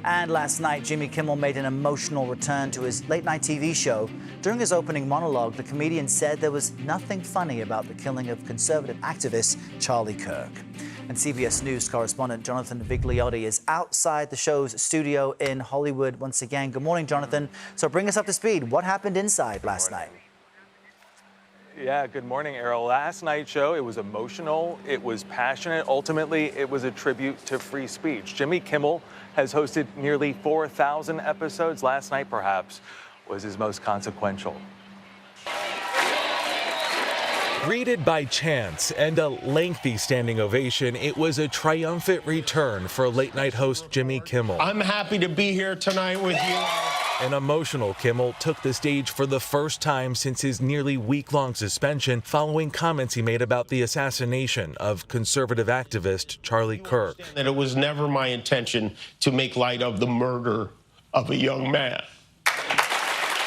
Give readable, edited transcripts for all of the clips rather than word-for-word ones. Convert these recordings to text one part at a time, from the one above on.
And last night, Jimmy Kimmel made an emotional return to his late-night TV show. During his opening monologue, the comedian said there was nothing funny about the killing of conservative activist Charlie Kirk. And CBS News correspondent Jonathan Vigliotti is outside the show's studio in Hollywood once again. Good morning, Jonathan. So bring us up to speed. What happened inside last night? Yeah, good morning, Errol. Last night's show, it was emotional, it was passionate. Ultimately, it was a tribute to free speech. Jimmy Kimmel has hosted nearly 4,000 episodes. Last night, perhaps, was his most consequential. Greeted by chants and a lengthy standing ovation, it was a triumphant return for late-night host Jimmy Kimmel. I'm happy to be here tonight with you. An emotional Kimmel took the stage for the first time since his nearly week-long suspension following comments he made about the assassination of conservative activist Charlie Kirk. That it was never my intention to make light of the murder of a young man.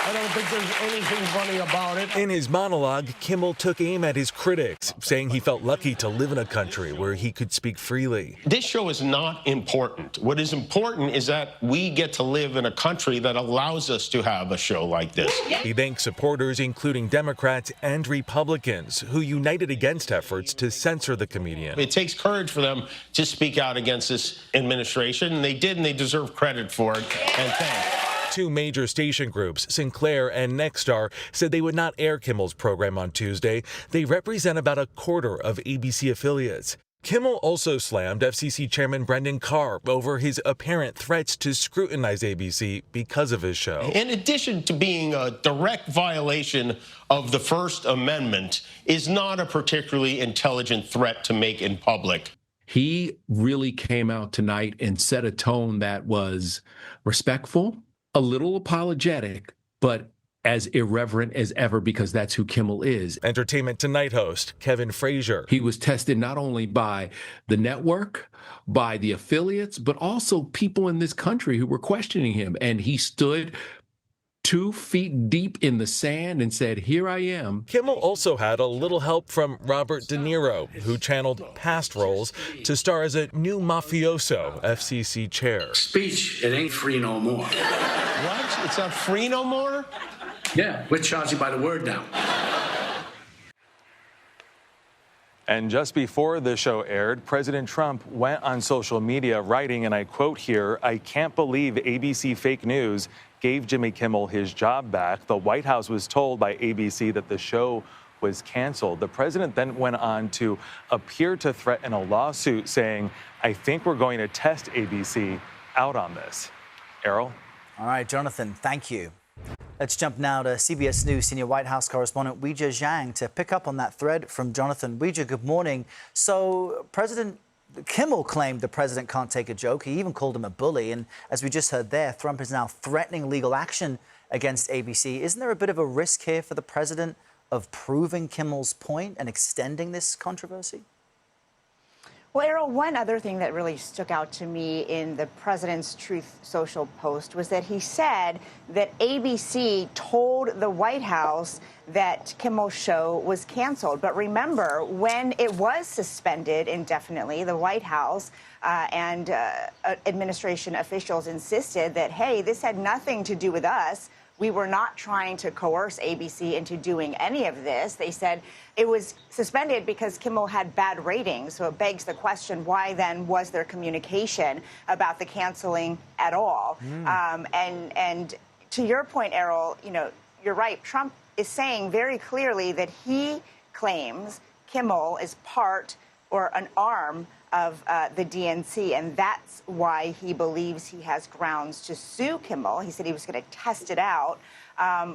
I don't think there's anything funny about it. In his monologue, Kimmel took aim at his critics, saying he felt lucky to live in a country where he could speak freely. This show is not important. What is important is that we get to live in a country that allows us to have a show like this. He thanked supporters, including Democrats and Republicans, who united against efforts to censor the comedian. It takes courage for them to speak out against this administration, and they did, and they deserve credit for it, and thanks. Two major station groups, Sinclair and Nexstar, said they would not air Kimmel's program on Tuesday. They represent about a quarter of ABC affiliates. Kimmel also slammed FCC Chairman Brendan Carr over his apparent threats to scrutinize ABC because of his show. In addition to being a direct violation of the First Amendment, is not a particularly intelligent threat to make in public. He really came out tonight and set a tone that was respectful, a little apologetic, but as irreverent as ever, because that's who Kimmel is. Entertainment Tonight host Kevin Frazier. He was tested not only by the network, by the affiliates, but also people in this country who were questioning him. And he stood 2 feet deep in the sand and said, "Here I am." Kimmel also had a little help from Robert De Niro, who channeled past roles to star as a new mafioso FCC chair. Speech, it ain't free no more. What? It's not free no more? Yeah, we're charging by the word now. And just before the show aired, President Trump went on social media writing, and I quote here, "I can't believe ABC fake news gave Jimmy Kimmel his job back." The White House was told by ABC that the show was canceled. The president then went on to appear to threaten a lawsuit, saying, "I think we're going to test ABC out on this." Errol? All right, Jonathan, thank you. Let's jump now to CBS News senior White House correspondent Weijia Jiang to pick up on that thread from Jonathan. Weijia, good morning. So President Kimmel claimed the president can't take a joke. He even called him a bully. And as we just heard there, Trump is now threatening legal action against ABC. Isn't there a bit of a risk here for the president of proving Kimmel's point and extending this controversy? Well, Errol, one other thing that really stuck out to me in the president's Truth Social post was that he said that ABC told the White House that Kimmel's show was canceled. But remember, when it was suspended indefinitely, the White House and administration officials insisted that, hey, this had nothing to do with us. We were not trying to coerce ABC into doing any of this. They said it was suspended because Kimmel had bad ratings. So it begs the question, why then was there communication about the canceling at all? And to your point, Errol, you know, you're right. Trump is saying very clearly that he claims Kimmel is part or an arm of the DNC, and that's why he believes he has grounds to sue Kimmel. He said he was going to test it out,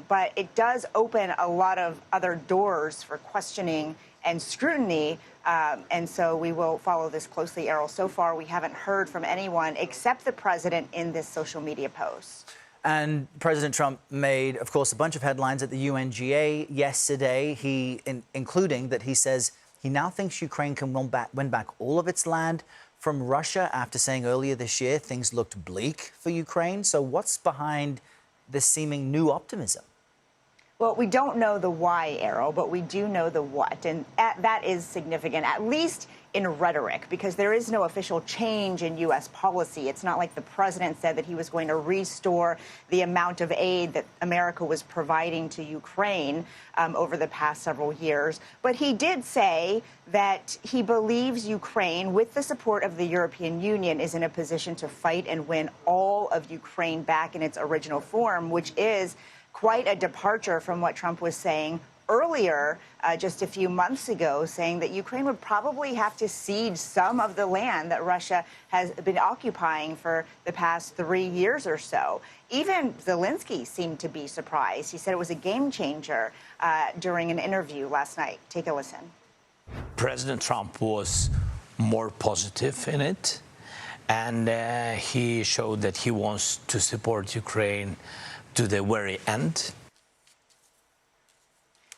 but it does open a lot of other doors for questioning and scrutiny, and so we will follow this closely, Errol. So far, we haven't heard from anyone except the president in this social media post. And President Trump made, of course, a bunch of headlines at the UNGA yesterday, including that he says he now thinks Ukraine can win back all of its land from Russia after saying earlier this year things looked bleak for Ukraine. So what's behind this seeming new optimism? Well, we don't know the why, Errol, but we do know the what, and that is significant. At least in rhetoric, because there is no official change in U.S. policy. It's not like the president said that he was going to restore the amount of aid that America was providing to Ukraine over the past several years. But he did say that he believes Ukraine, with the support of the European Union, is in a position to fight and win all of Ukraine back in its original form, which is quite a departure from what Trump was saying earlier, just a few months ago, saying that Ukraine would probably have to cede some of the land that Russia has been occupying for the past 3 years or so. Even Zelensky seemed to be surprised. He said it was a game changer during an interview last night. Take a listen. President Trump was more positive in it, and he showed that he wants to support Ukraine to the very end.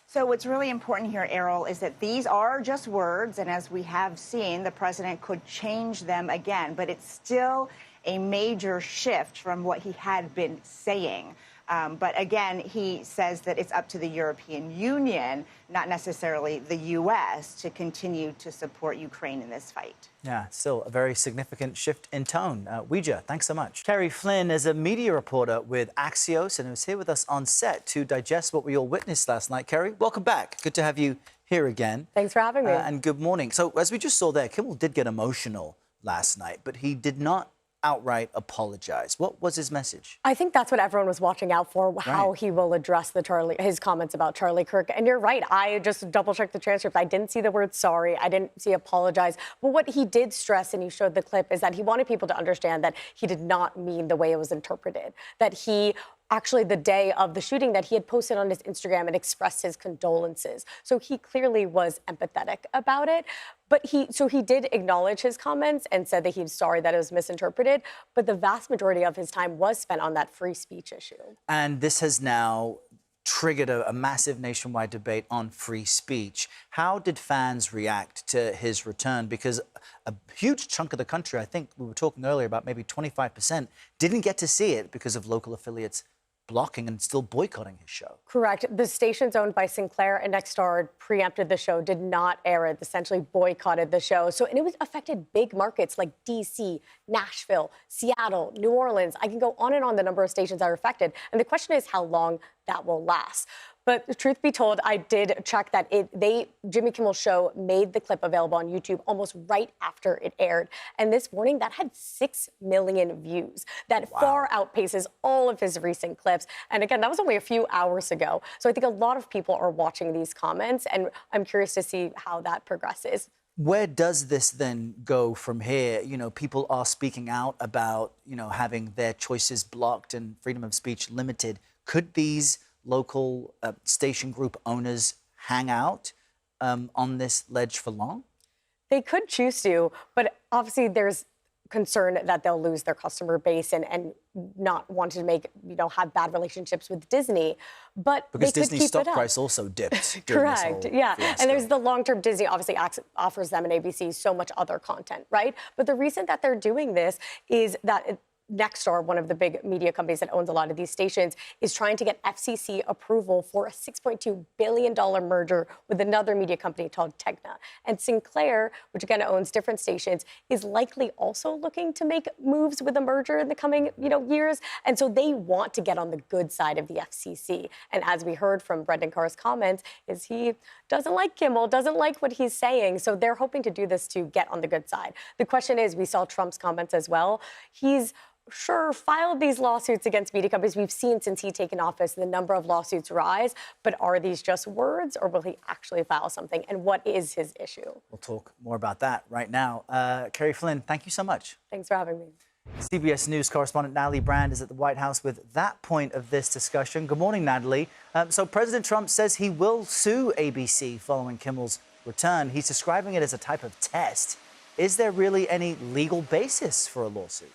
So what's really important here, Errol, is that these are just words, and as we have seen, the president could change them again, but it's still a major shift from what he had been saying. But again, he says that it's up to the European Union, not necessarily the U.S., to continue to support Ukraine in this fight. Yeah, still a very significant shift in tone. Weijia, thanks so much. Kerry Flynn is a media reporter with Axios and was here with us on set to digest what we all witnessed last night. Kerry, welcome back. Good to have you here again. Thanks for having me. And good morning. So as we just saw there, Kimmel did get emotional last night, but he did not outright apologize. What was his message? I think that's what everyone was watching out for, how he will address his comments about Charlie Kirk. And you're right. I just double-checked the transcript. I didn't see the word sorry. I didn't see apologize. But what he did stress, and he showed the clip, is that he wanted people to understand that he did not mean the way it was interpreted, that he actually, the day of the shooting, that he had posted on his Instagram and expressed his condolences. So he clearly was empathetic about it. But he did acknowledge his comments and said that he was sorry that it was misinterpreted. But the vast majority of his time was spent on that free speech issue. And this has now triggered a massive nationwide debate on free speech. How did fans react to his return? Because a huge chunk of the country, I think we were talking earlier about maybe 25%, didn't get to see it because of local affiliates blocking and still boycotting his show. Correct. The stations owned by Sinclair and Nexstar preempted the show, did not air it, essentially boycotted the show. And it affected big markets like D.C., Nashville, Seattle, New Orleans. I can go on and on the number of stations that are affected. And the question is how long that will last. But truth be told, I did check that Jimmy Kimmel's show made the clip available on YouTube almost right after it aired. And this morning, that had 6 million views. That far outpaces all of his recent clips. And again, that was only a few hours ago. So I think a lot of people are watching these comments, and I'm curious to see how that progresses. Where does this then go from here? You know, people are speaking out about, having their choices blocked and freedom of speech limited. Could these local station group owners hang out on this ledge for long? They could choose to, but obviously there's concern that they'll lose their customer base and not want to have bad relationships with Disney. But because they could Disney's keep stock it up. price also dipped. Correct. Yeah. Fiasco. And there's the long-term Disney obviously offers them and ABC so much other content, right? But the reason that they're doing this is that Nexstar, one of the big media companies that owns a lot of these stations, is trying to get FCC approval for a $6.2 billion merger with another media company called Tegna. And Sinclair, which again owns different stations, is likely also looking to make moves with a merger in the coming years. And so they want to get on the good side of the FCC. And as we heard from Brendan Carr's comments, is he doesn't like Kimmel, doesn't like what he's saying. So they're hoping to do this to get on the good side. The question is, we saw Trump's comments as well. He's filed these lawsuits against media companies. We've seen since he's taken office the number of lawsuits rise, but are these just words or will he actually file something? And what is his issue? We'll talk more about that right now. Kerry Flynn, thank you so much. Thanks for having me. CBS News correspondent Natalie Brand is at the White House with that point of this discussion. Good morning, Natalie. So President Trump says he will sue ABC following Kimmel's return. He's describing it as a type of test. Is there really any legal basis for a lawsuit?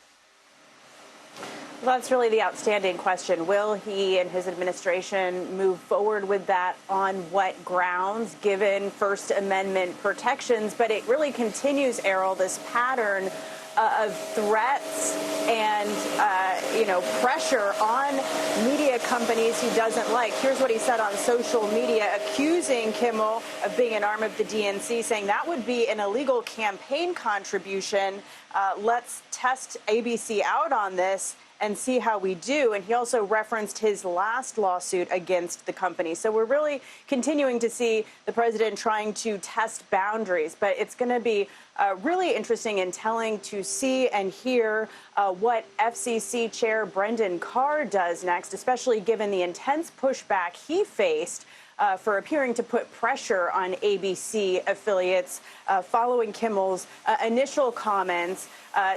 Well, that's really the outstanding question. Will he and his administration move forward with that? On what grounds, given First Amendment protections? But it really continues, Errol, this pattern of threats and, pressure on media companies he doesn't like. Here's what he said on social media, accusing Kimmel of being an arm of the DNC, saying that would be an illegal campaign contribution. Let's test ABC out on this and see how we do. And he also referenced his last lawsuit against the company. So we're really continuing to see the president trying to test boundaries. But it's going to be really interesting and telling to see and hear what FCC Chair Brendan Carr does next, especially given the intense pushback he faced for appearing to put pressure on ABC affiliates following Kimmel's initial comments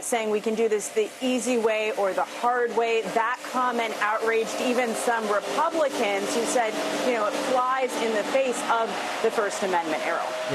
saying we can do this the easy way or the hard way. That comment outraged even some Republicans who said, it flies in the face of the First Amendment, Errol.